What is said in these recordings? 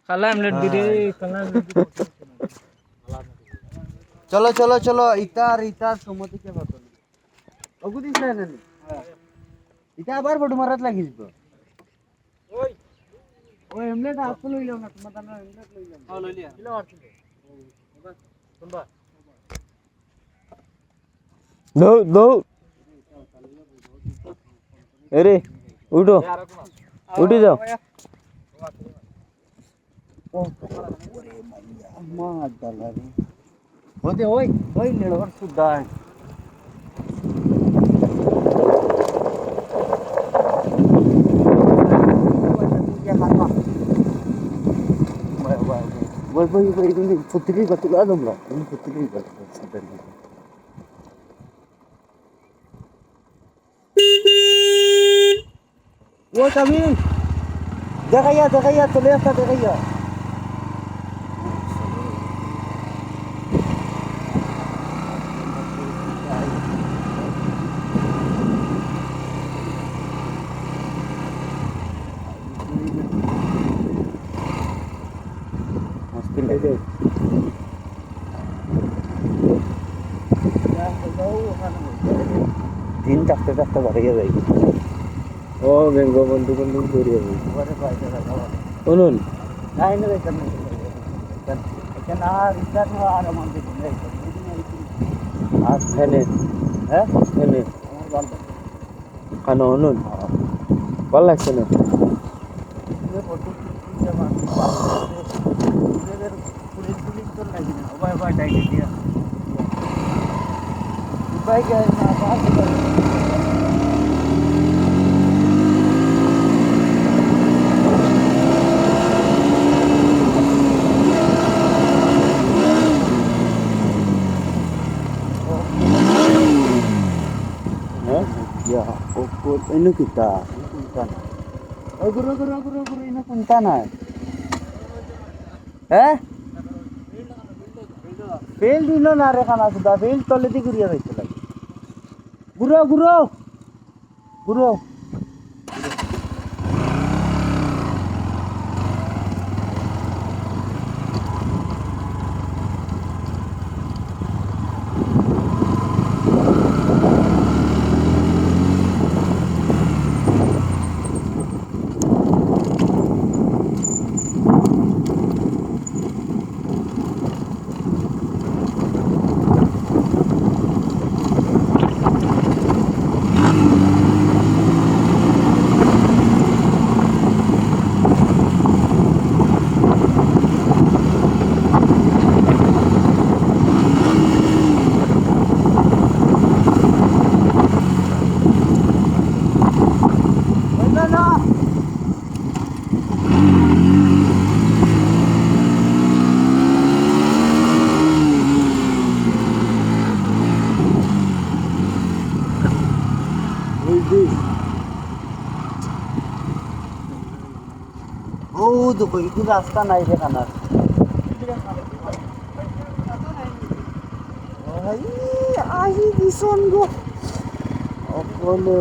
কালা আমলেট দিদি কালা আমলেট চলো চলো চলো ইতার সমতি কে কত ওগু দিছ না নি ইতা আবার ফটো মারাত লাগিস তো ওই ওই আমলেট আপু লইলাম না তোমার দানা আমলেট লইলাম হ্যাঁ লইলিয়া কিলো আরছিল শুনবা দৌ দৌ এরে উঠো উঠে যাও মা দালা রে ওতে ওই নেড়বার সুদা Voy con futuri batu adam lah. Ini futuri batu sebenarnya. Wo kami. Dekaya, tulis tak dekaya. Mungkin ada. दिन चाहते चाहते बढ़ गया भाई ও বেঙ্গ বন্ধু বন্ধু করিয়ে बड़े भाई का শুনুন नहीं नहीं करना लेकिन रिचार्ज में आ रहा है আজ খেলে हैं খেলে हमारे बाल খানো শুনুন ভালো লাগছে না ये फोटो जब पुलिस तो लगी ना भाई भाई डाइट दिया भाई क्या ना बात ya ukur ini kita puntan oh guru ini puntan field ini nare kana sudah field tole di guriya raise lagi guru oh देखो itu रास्ता नहीं है खाना आई दिसन गो अपोलो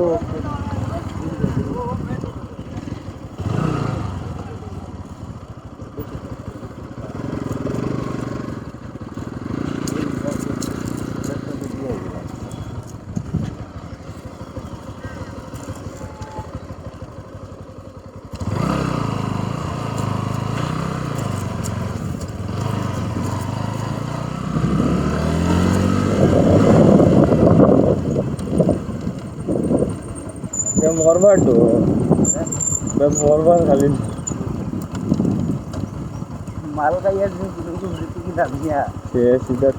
মরবাটো মরবা খালি माल का यार जो की दामिया সে সিধা